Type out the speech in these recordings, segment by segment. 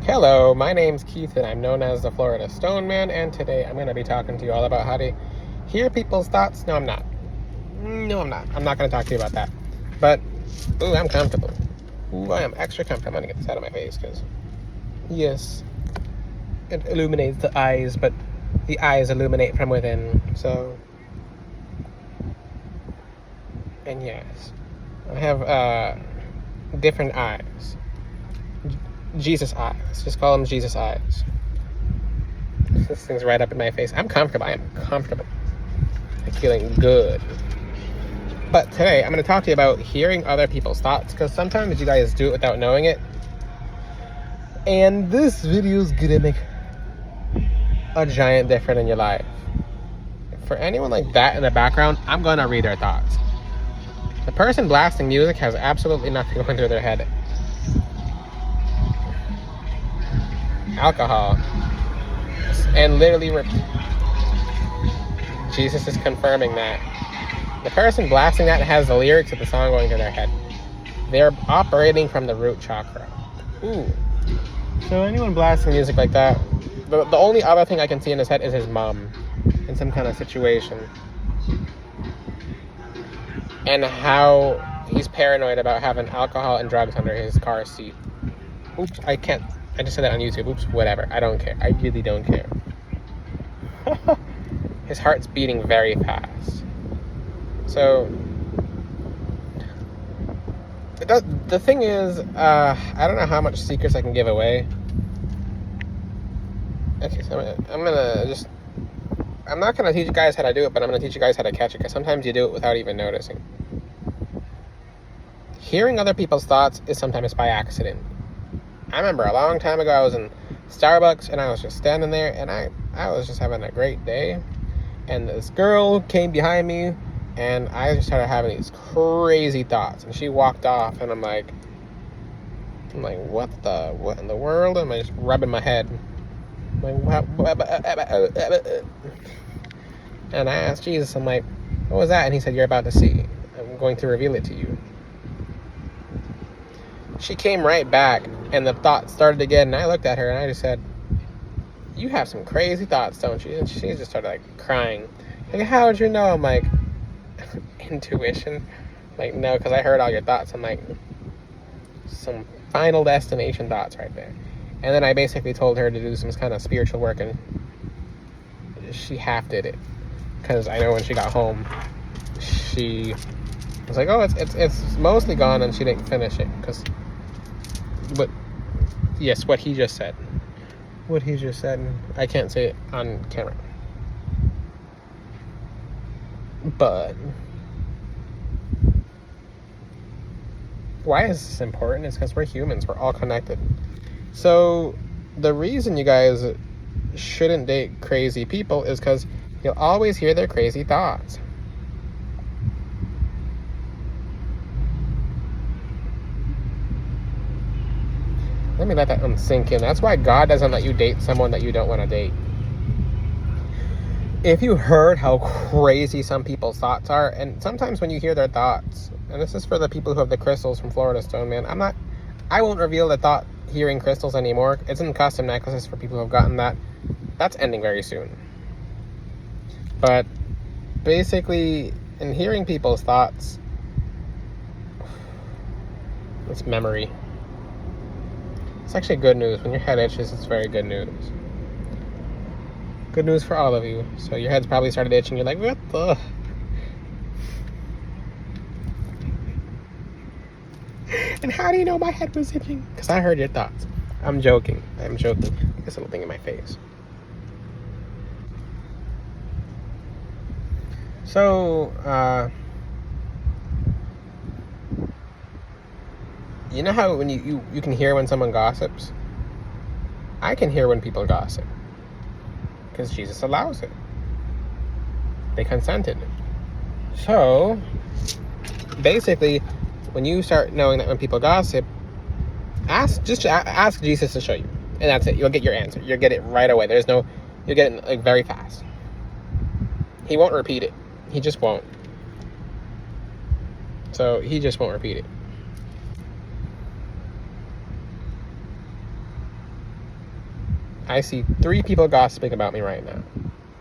Hello, my name's Keith and I'm known as the Florida Stone Man, and today I'm going to be talking to you all about how to hear people's thoughts. No, I'm not. I'm not going to talk to you about that. But, ooh, I'm comfortable. Ooh, I am extra comfortable. I'm going to get this out of my face because, yes, it illuminates the eyes, but the eyes illuminate from within. So, and yes, I have different eyes. Jesus eyes. Just call them Jesus eyes. This thing's right up in my face. I'm comfortable. I am comfortable. I'm feeling good. But today, I'm going to talk to you about hearing other people's thoughts, because sometimes you guys do it without knowing it. And this video is going to make a giant difference in your life. For anyone like that in the background, I'm going to read their thoughts. The person blasting music has absolutely nothing going through their head. Alcohol. And literally, Jesus is confirming that. The person blasting that has the lyrics of the song going through their head. They're operating from the root chakra. Ooh. So anyone blasting music like that, the only other thing I can see in his head is his mom in some kind of situation. And how he's paranoid about having alcohol and drugs under his car seat. Oops, I just said that on YouTube. Oops, whatever. I don't care. I really don't care. His heart's beating very fast. So, the thing is, I don't know how much secrets I can give away. Okay, so I'm not going to teach you guys how to do it, but I'm going to teach you guys how to catch it, because sometimes you do it without even noticing. Hearing other people's thoughts is sometimes by accident. I remember a long time ago, I was in Starbucks, and I was just standing there, and I was just having a great day, and this girl came behind me, and I just started having these crazy thoughts, and she walked off, and I'm like, what in the world? And I'm just rubbing my head. I'm like, and I asked Jesus, I'm like, what was that? And he said, you're about to see. I'm going to reveal it to you. She came right back, and the thought started again, and I looked at her, and I just said, you have some crazy thoughts, don't you? And she just started, like, crying. Like, how would you know? I'm like, intuition? Like, no, because I heard all your thoughts. I'm like, some final destination thoughts right there. And then I basically told her to do some kind of spiritual work, and she half did it. Because I know when she got home, she was like, oh, it's mostly gone, and she didn't finish it. But yes, what he just said. I can't say it on camera. But why is this important? It's because we're humans. We're all connected. So the reason you guys shouldn't date crazy people is because you'll always hear their crazy thoughts. Let me let that one sink in. That's why God doesn't let you date someone that you don't want to date. If you heard how crazy some people's thoughts are, and sometimes when you hear their thoughts, and this is for the people who have the crystals from Florida Stone Man, I won't reveal the thought hearing crystals anymore. It's in custom necklaces for people who have gotten that. That's ending very soon. But basically, in hearing people's thoughts, it's memory. It's actually good news. When your head itches, it's very good news. Good news for all of you. So your head's probably started itching. You're like, what the? And how do you know my head was itching? Because I heard your thoughts. I'm joking. This little thing in my face. So, you know how when you can hear when someone gossips? I can hear when people gossip. Because Jesus allows it. They consented. So, basically, when you start knowing that when people gossip, ask Jesus to show you. And that's it. You'll get your answer. You'll get it right away. You'll get it like very fast. He won't repeat it. He just won't. So, he just won't repeat it. I see 3 people gossiping about me right now.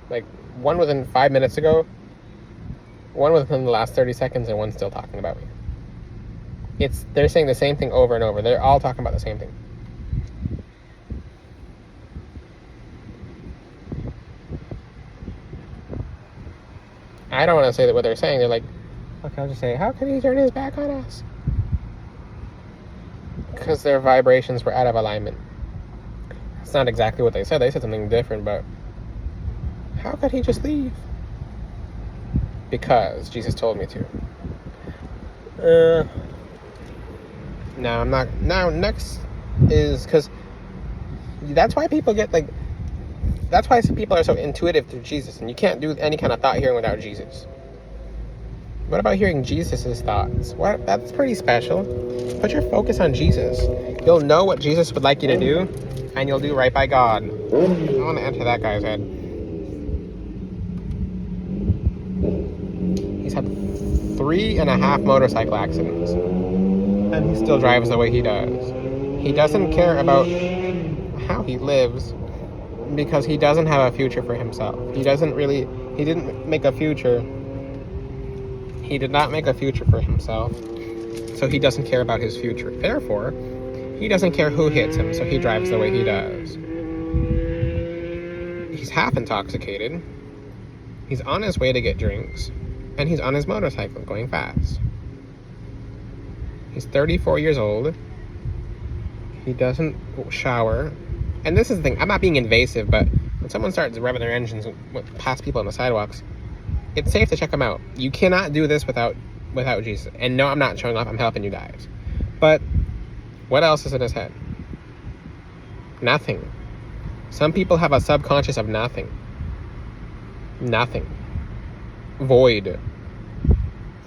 Like, one within 5 minutes ago, one within the last 30 seconds, and one still talking about me. They're saying the same thing over and over. They're all talking about the same thing. I don't want to say that what they're saying. They're like, okay, I'll just say, how can he turn his back on us? Because their vibrations were out of alignment. It's not exactly what they said. They said something different, but how could he just leave? Because Jesus told me to. Now I'm not. Now next is because that's why people get like. That's why some people are so intuitive through Jesus, and you can't do any kind of thought hearing without Jesus. What about hearing Jesus's thoughts? What? That's pretty special. Put your focus on Jesus. You'll know what Jesus would like you to do, and you'll do right by God. I want to enter that guy's head. He's had 3.5 motorcycle accidents, and he still drives the way he does. He doesn't care about how he lives because he doesn't have a future for himself. He didn't make a future. He did not make a future for himself, so he doesn't care about his future. Therefore, he doesn't care who hits him, so he drives the way he does. He's half intoxicated. He's on his way to get drinks, and he's on his motorcycle going fast. He's 34 years old. He doesn't shower. And this is the thing, I'm not being invasive, but when someone starts revving their engines past people on the sidewalks, it's safe to check them out. You cannot do this without Jesus. And no, I'm not showing off, I'm helping you guys. But what else is in his head? Nothing. Some people have a subconscious of nothing. Nothing. Void.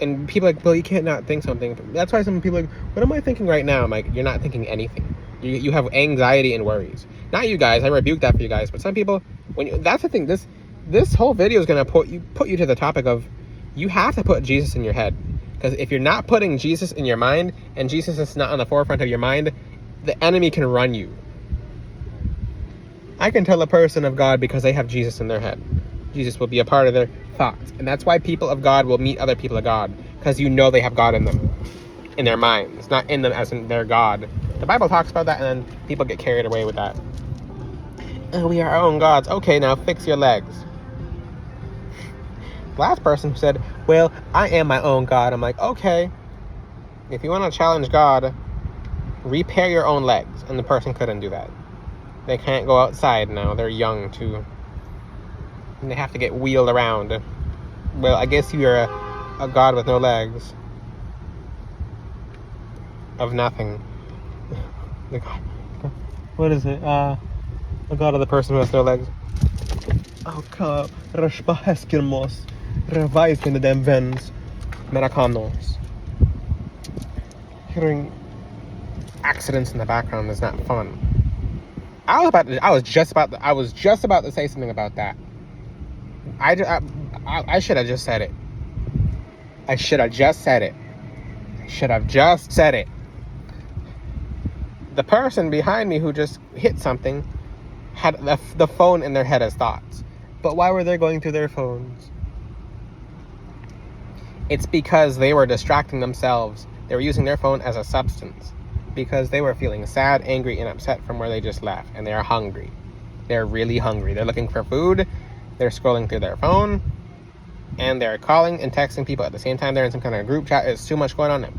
And people are like, well, you can't not think something. That's why some people are like, what am I thinking right now? I'm like, you're not thinking anything. You have anxiety and worries. Not you guys. I rebuke that for you guys. But some people, that's the thing. This whole video is going to put you to the topic of you have to put Jesus in your head. Because if you're not putting Jesus in your mind and Jesus is not on the forefront of your mind, the enemy can run you. I can tell a person of God because they have Jesus in their head. Jesus will be a part of their thoughts. And that's why people of God will meet other people of God. Because you know they have God in them. In their minds. Not in them as in their God. The Bible talks about that and then people get carried away with that. Oh, we are our own gods. Okay, now fix your legs. The last person said, well, I am my own God. I'm like, okay. If you want to challenge God, repair your own legs. And the person couldn't do that. They can't go outside now. They're young too. And they have to get wheeled around. Well, I guess you're a God with no legs. Of nothing. The God. What is it? A God of the person who has no legs. Oh, God. Rashbaheskirmos. Revise in the damn vens. Merakanos. Hearing accidents in the background is not fun. I was just about to say something about that. I should have just said it. I should have just said it. The person behind me who just hit something had the phone in their head as thoughts. But why were they going through their phones? It's because they were distracting themselves. They were using their phone as a substance. Because they were feeling sad, angry, and upset from where they just left. And they are hungry. They're really hungry. They're looking for food. They're scrolling through their phone. And they're calling and texting people at the same time. They're in some kind of group chat. There's too much going on there.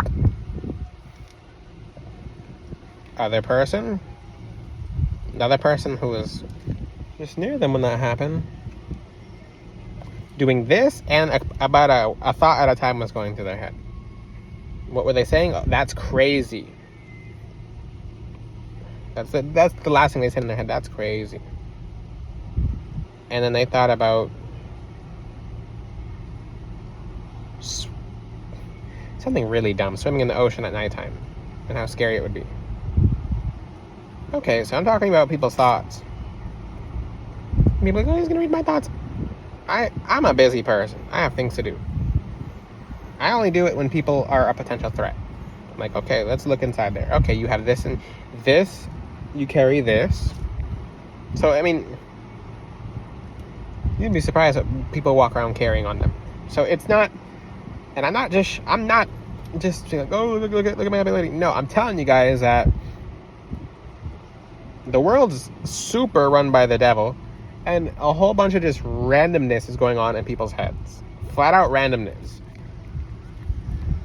Another person who was just near them when that happened, doing this, and about a thought at a time was going through their head. What were they saying? Oh, that's crazy. That's the last thing they said in their head. That's crazy. And then they thought about something really dumb, swimming in the ocean at nighttime, and how scary it would be. Okay, so I'm talking about people's thoughts. People are like, oh, he's gonna read my thoughts. I'm a busy person. I have things to do. I only do it when people are a potential threat. I'm like, okay, let's look inside there. Okay, you have this and this. You carry this. So, I mean, you'd be surprised that people walk around carrying on them. So it's not, and I'm not just like, oh, look at my ability. No, I'm telling you guys that the world's super run by the devil, and a whole bunch of just randomness is going on in people's heads. Flat out randomness.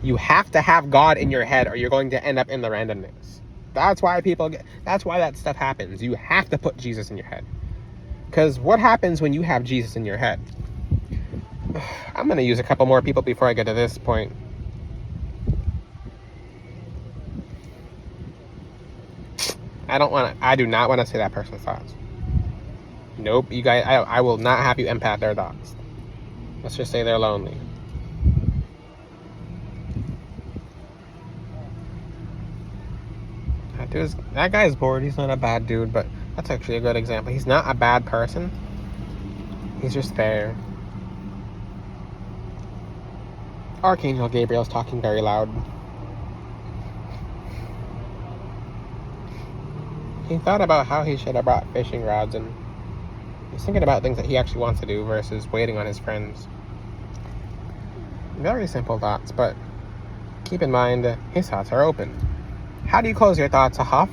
You have to have God in your head, or you're going to end up in the randomness. That's why that stuff happens. You have to put Jesus in your head. Because what happens when you have Jesus in your head? I'm going to use a couple more people before I get to this point. I do not want to say that person's thoughts. Nope, you guys, I will not have you empath their thoughts. Let's just say they're lonely. That guy's bored. He's not a bad dude, but that's actually a good example. He's not a bad person. He's just there. Archangel Gabriel's talking very loud. He thought about how he should have brought fishing rods, and he's thinking about things that he actually wants to do versus waiting on his friends. Very simple thoughts, but keep in mind, his thoughts are open. How do you close your thoughts? A huff?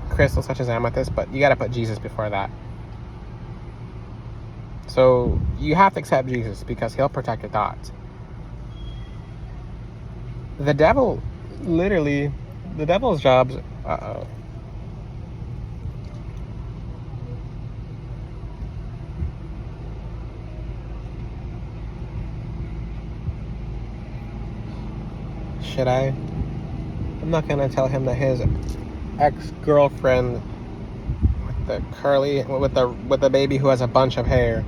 Crystals such as amethyst, but you gotta put Jesus before that. So you have to accept Jesus because he'll protect your thoughts. The devil's job's... Uh-oh. Should I? I'm not gonna tell him that his ex-girlfriend with the baby who has a bunch of hair,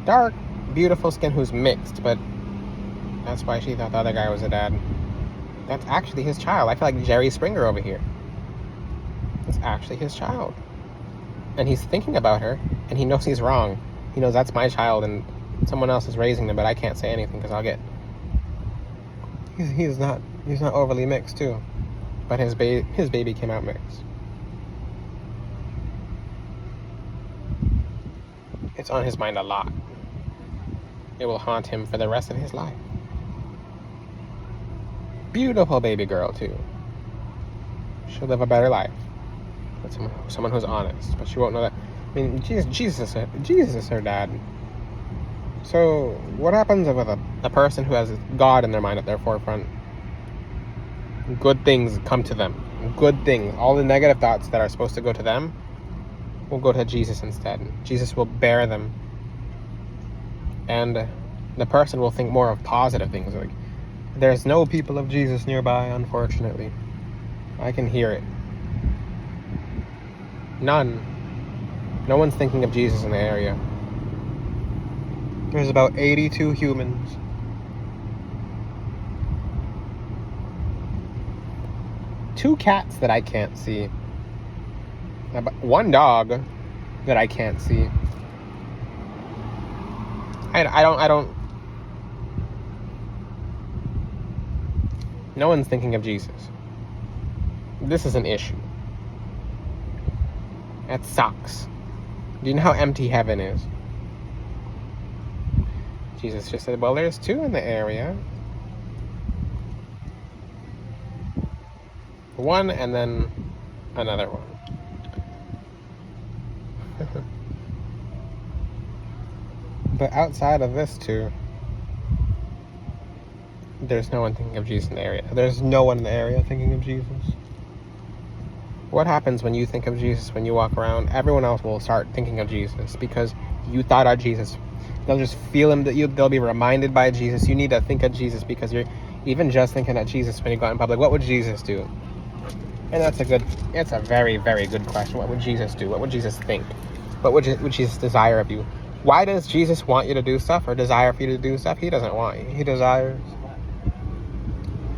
dark, beautiful skin, who's mixed, but that's why she thought the other guy was a dad. That's actually his child. I feel like Jerry Springer over here. It's actually his child, and he's thinking about her, and he knows he's wrong. He knows that's my child, and someone else is raising them, but I can't say anything because I'll get... He's not overly mixed too, but his baby came out mixed. It's on his mind a lot. It will haunt him for the rest of his life. Beautiful baby girl too. She'll live a better life with someone who's honest, but she won't know that. I mean, Jesus is her dad. So what happens with a person who has God in their mind at their forefront? Good things come to them. Good things. All the negative thoughts that are supposed to go to them will go to Jesus instead. Jesus will bear them. And the person will think more of positive things. Like, there's no people of Jesus nearby, unfortunately. I can hear it. None. No one's thinking of Jesus in the area. There's about 82 humans. Two cats that I can't see. One dog that I can't see. I don't. No one's thinking of Jesus. This is an issue. That sucks. Do you know how empty heaven is? Jesus just said, well, there's two in the area. One and then another one. But outside of this two, there's no one thinking of Jesus in the area. There's no one in the area thinking of Jesus. What happens when you think of Jesus, when you walk around? Everyone else will start thinking of Jesus because you thought of Jesus. They'll just feel him. They'll be reminded by Jesus. You need to think of Jesus because you're even just thinking of Jesus when you go out in public. What would Jesus do? And it's a very, very good question. What would Jesus do? What would Jesus think? What would Jesus desire of you? Why does Jesus want you to do stuff or desire for you to do stuff? He doesn't want you. He desires.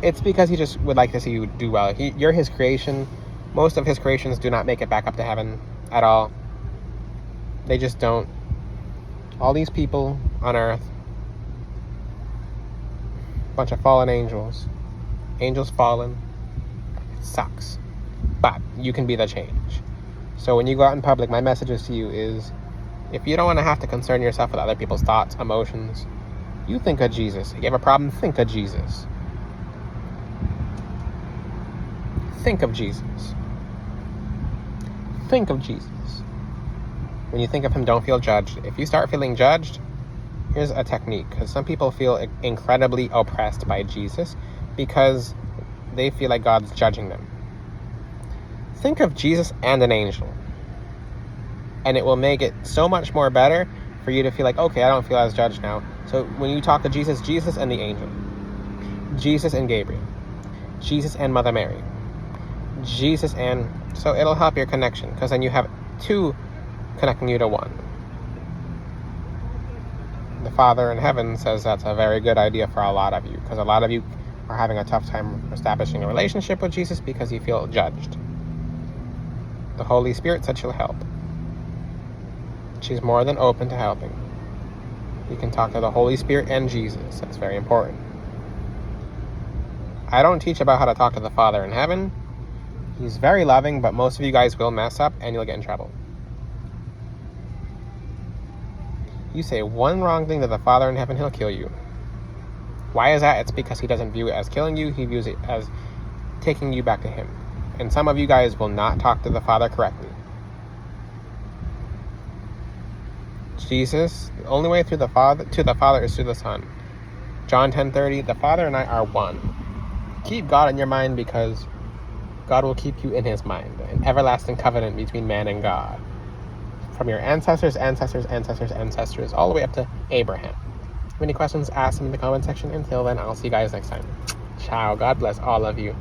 It's because he just would like to see you do well. You're his creation. Most of his creations do not make it back up to heaven at all. They just don't. All these people on earth, bunch of fallen angels. Angels fallen. It sucks. but you can be the change. So when you go out in public, my message to you is, if you don't want to have to concern yourself with other people's thoughts, emotions, you think of Jesus. If you have a problem, think of Jesus. Think of Jesus. Think of Jesus. When you think of him, don't feel judged. If you start feeling judged, here's a technique, because some people feel incredibly oppressed by Jesus because they feel like God's judging them. Think of Jesus and an angel, and it will make it so much more better for you to feel like, okay, I don't feel as judged now. So when you talk to Jesus, Jesus and the angel, Jesus and Gabriel, Jesus and Mother Mary, Jesus and... So it'll help your connection, because then you have two connecting you to one. The Father in heaven says that's a very good idea for a lot of you, because a lot of you are having a tough time establishing a relationship with Jesus because you feel judged. The Holy Spirit said she'll help. She's more than open to helping. You can talk to the Holy Spirit and Jesus. That's very important. I don't teach about how to talk to the Father in heaven. He's very loving, but most of you guys will mess up and you'll get in trouble. You say one wrong thing to the Father in heaven, he'll kill you. Why is that? It's because he doesn't view it as killing you. He views it as taking you back to him. And some of you guys will not talk to the Father correctly. Jesus, the only way through the Father to the Father is through the Son. John 10:30, the Father and I are one. Keep God in your mind, because God will keep you in his mind. An everlasting covenant between man and God. From your ancestors, all the way up to Abraham. If you have any questions, ask them in the comment section. Until then, I'll see you guys next time. Ciao. God bless all of you.